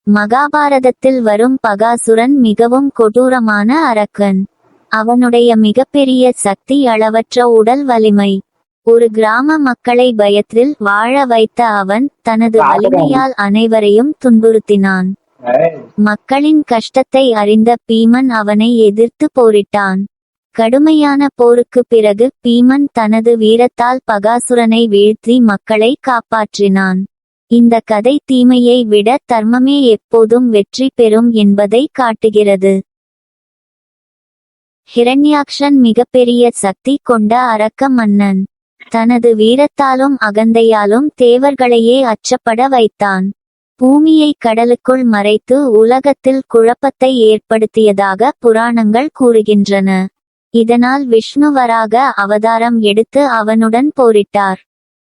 மகாபாரதத்தில் வரும் பகாசுரன் மிகவும் கொடூரமான அரக்கன். அவனுடைய மிகப்பெரிய சக்தி அளவற்ற உடல் வலிமை. ஒரு கிராம மக்களை பயத்தில் வாழ வைத்த அவன் தனது வலிமையால் அனைவரையும் துன்புறுத்தினான். மக்களின் கஷ்டத்தை அறிந்த பீமன் அவனை எதிர்த்து போரிட்டான். கடுமையான போருக்கு பிறகு பீமன் தனது வீரத்தால் பகாசுரனை வீழ்த்தி மக்களை காப்பாற்றினான். இந்த கதை தீமையை விட தர்மமே எப்போதும் வெற்றி பெறும் என்பதை காட்டுகிறது. ஹிரண்யாக்ஷன் மிகப்பெரிய சக்தி கொண்ட அரக்க மன்னன். தனது வீரத்தாலும் அகந்தையாலும் தேவர்களையே அச்சப்பட வைத்தான். பூமியை கடலுக்குள் மறைத்து உலகத்தில் குழப்பத்தை ஏற்படுத்தியதாக புராணங்கள் கூறுகின்றன. இதனால் விஷ்ணுவராக அவதாரம் எடுத்து அவனுடன் போரிட்டார்.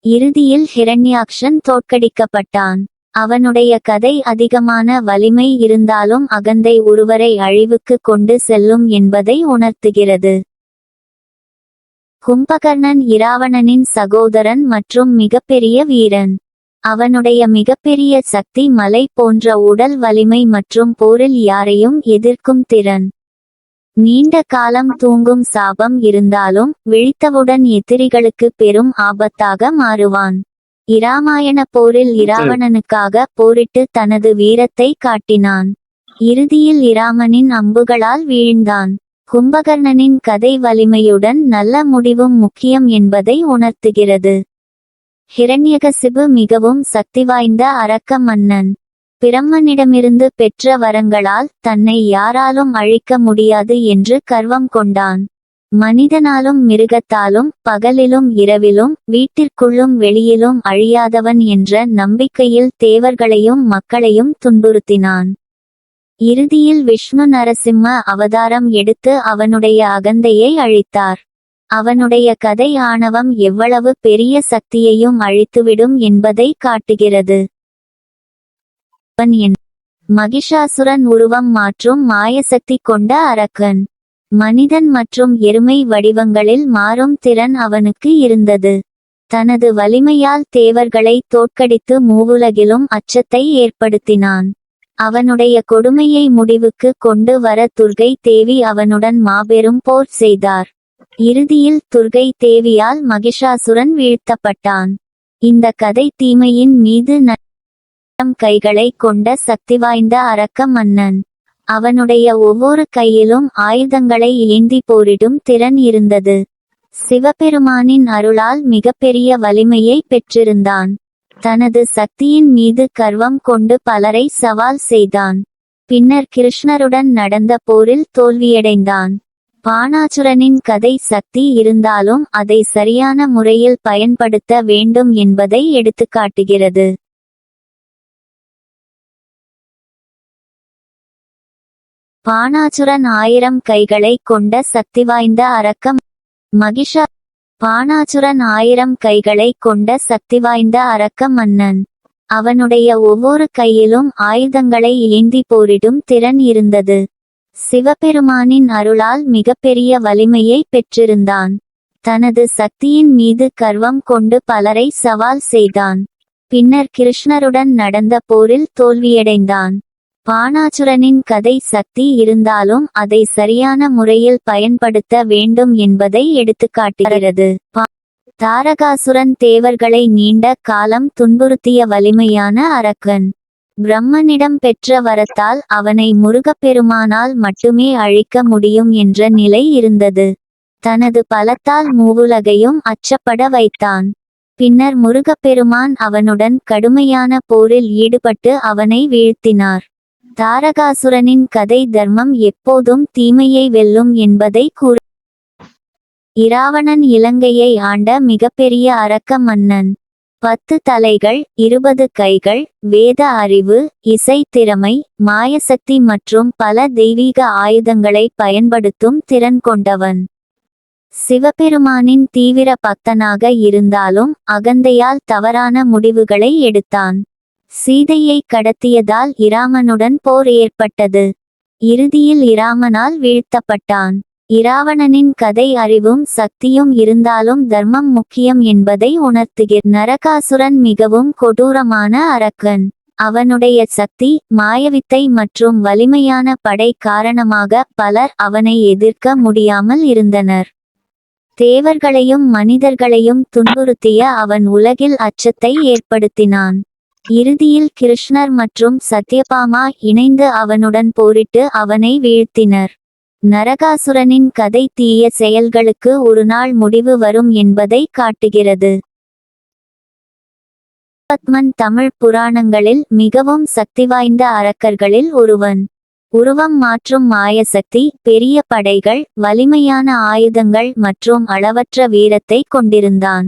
இறுதியில் ஹிரண்யாக்ஷன் தோற்கடிக்கப்பட்டான். அவனுடைய கதை அதிகமான வலிமை இருந்தாலும் அகந்தை ஒருவரை அழிவுக்கு கொண்டு செல்லும் என்பதை உணர்த்துகிறது. கும்பகர்ணன் இராவணனின் சகோதரன் மற்றும் மிகப்பெரிய வீரன். அவனுடைய மிகப்பெரிய சக்தி மலை போன்ற உடல் வலிமை மற்றும் போரில் யாரையும் எதிர்க்கும் திறன். நீண்ட காலம் தூங்கும் சாபம் இருந்தாலும் விழித்தவுடன் எதிரிகளுக்கு பெரும் ஆபத்தாக மாறுவான். இராமாயண போரில் இராவணனுக்காக போரிட்டு தனது வீரத்தை காட்டினான். இறுதியில் இராமனின் அம்புகளால் வீழ்ந்தான். கும்பகர்ணனின் கதை வலிமையுடன் நல்ல முடிவும் முக்கியம் என்பதை உணர்த்துகிறது. ஹிரண்யகசிபு மிகவும் சக்திவாய்ந்த அரக்க மன்னன். பிரம்மனிடமிருந்து பெற்ற வரங்களால் தன்னை யாராலும் அழிக்க முடியாது என்று கர்வம் கொண்டான். மனிதனாலும் மிருகத்தாலும் பகலிலும் இரவிலும் வீட்டிற்குள்ளும் வெளியிலும் அழியாதவன் என்ற நம்பிக்கையில் தேவர்களையும் மக்களையும் துன்புறுத்தினான். இறுதியில் விஷ்ணு நரசிம்ம அவதாரம் எடுத்து அவனுடைய அகந்தையை அழித்தார். அவனுடைய கதை ஆணவம் எவ்வளவு பெரிய சக்தியையும் அழித்துவிடும் என்பதை காட்டுகிறது. மகிஷாசுரன் உருவம் மாற்றும் மாயசக்தி கொண்ட அரக்கன். மனிதன் மற்றும் எருமை வடிவங்களில் மாறும் திறன் அவனுக்கு இருந்தது. தனது வலிமையால் தேவர்களை தோற்கடித்து மூவுலகிலும் அச்சத்தை ஏற்படுத்தினான். அவனுடைய கொடுமையை முடிவுக்கு கொண்டு வர துர்கை தேவி அவனுடன் மாபெரும் போர் செய்தார். இறுதியில் துர்கை தேவியால் மகிஷாசுரன் வீழ்த்தப்பட்டான். இந்த கதை தீமையின் மீது கைகளை கொண்ட சக்திவாய்ந்த அரக்க மன்னன். அவனுடைய ஒவ்வொரு கையிலும் ஆயுதங்களை ஏந்தி போரிடும் திறன் இருந்தது. சிவபெருமானின் அருளால் மிகப்பெரிய வலிமையை பெற்றிருந்தான். தனது சக்தியின் மீது கர்வம் கொண்டு பலரை சவால் செய்தான். பின்னர் கிருஷ்ணருடன் நடந்த போரில் தோல்வியடைந்தான். பாணாசுரனின் கதை சக்தி இருந்தாலும் அதை சரியான முறையில் பயன்படுத்த வேண்டும் என்பதை எடுத்துக்காட்டுகிறது. பாணாசுரன் 1000 கைகளை கொண்ட சக்திவாய்ந்த அரக்க மகிஷா. பாணாசுரன் 1000 கைகளை கொண்ட சக்திவாய்ந்த அரக்க மன்னன். அவனுடைய ஒவ்வொரு கையிலும் ஆயுதங்களை ஏந்தி போரிடும் திறன் இருந்தது. சிவபெருமானின் அருளால் மிகப்பெரிய வலிமையை பெற்றிருந்தான். தனது சக்தியின் மீது கர்வம் கொண்டு பலரை சவால் செய்தான். பின்னர் கிருஷ்ணருடன் நடந்த போரில் தோல்வியடைந்தான். பாணாசுரனின் கதை சக்தி இருந்தாலும் அதை சரியான முறையில் பயன்படுத்த வேண்டும் என்பதை எடுத்துக்காட்டுகிறது. தாரகாசுரன் தேவர்களை நீண்ட காலம் துன்புறுத்திய வலிமையான அரக்கன். பிரம்மனிடம் பெற்ற வரத்தால் அவனை முருகப்பெருமானால் மட்டுமே அழிக்க முடியும் என்ற நிலை இருந்தது. தனது பலத்தால் மூவுலகையும் அச்சப்பட வைத்தான். பின்னர் முருகப்பெருமான் அவனுடன் கடுமையான போரில் ஈடுபட்டு அவனை வீழ்த்தினார். தாரகாசுரனின் கதை தர்மம் எப்போதும் தீமையை வெல்லும் என்பதை கூறு. இராவணன் இலங்கையை ஆண்ட மிகப்பெரிய அரக்க மன்னன். 10 தலைகள், 20 கைகள், வேத அறிவு, இசை திறமை, மாயசக்தி மற்றும் பல தெய்வீக ஆயுதங்களை பயன்படுத்தும் திறன் கொண்டவன். சிவபெருமானின் தீவிர பக்தனாக இருந்தாலும் அகந்தையால் தவறான முடிவுகளை எடுத்தான். சீதையை கடத்தியதால் இராமனுடன் போர் ஏற்பட்டது. இறுதியில் இராமனால் வீழ்த்தப்பட்டான். இராவணனின் கதை அறிவும் சக்தியும் இருந்தாலும் தர்மம் முக்கியம் என்பதை உணர்த்துகிறார். நரகாசுரன் மிகவும் கொடூரமான அரக்கன். அவனுடைய சக்தி, மாயவித்தை மற்றும் வலிமையான படை காரணமாக பலர் அவனை எதிர்க்க முடியாமல் இருந்தனர். தேவர்களையும் மனிதர்களையும் துன்புறுத்திய அவன் உலகில் அச்சத்தை ஏற்படுத்தினான். இறுதியில் கிருஷ்ணர் மற்றும் சத்யபாமா இணைந்து அவனுடன் போரிட்டு அவனை வீழ்த்தினர். நரகாசுரனின் கதை தீய செயல்களுக்கு ஒரு நாள் முடிவு வரும் என்பதை காட்டுகிறது. பத்மன் தமிழ் புராணங்களில் மிகவும் சக்திவாய்ந்த அரக்கர்களில் ஒருவன். உருவம் மாற்றும் மாயசக்தி, பெரிய படைகள், வலிமையான ஆயுதங்கள் மற்றும் அளவற்ற வீரத்தை கொண்டிருந்தான்.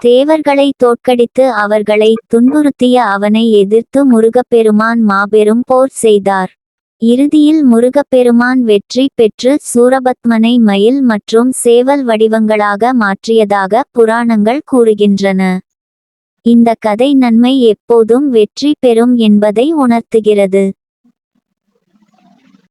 தேவர்களை தோற்கடித்து அவர்களை துன்புறுத்திய அவனை எதிர்த்து முருகப்பெருமான் மாபெரும் போர் செய்தார். இறுதியில் முருகப்பெருமான் வெற்றி பெற்று சூரபத்மனை மயில் மற்றும் சேவல் வடிவங்களாக மாற்றியதாக புராணங்கள் கூறுகின்றன. இந்த கதை நன்மை எப்போதும் வெற்றி பெறும் என்பதை உணர்த்துகிறது.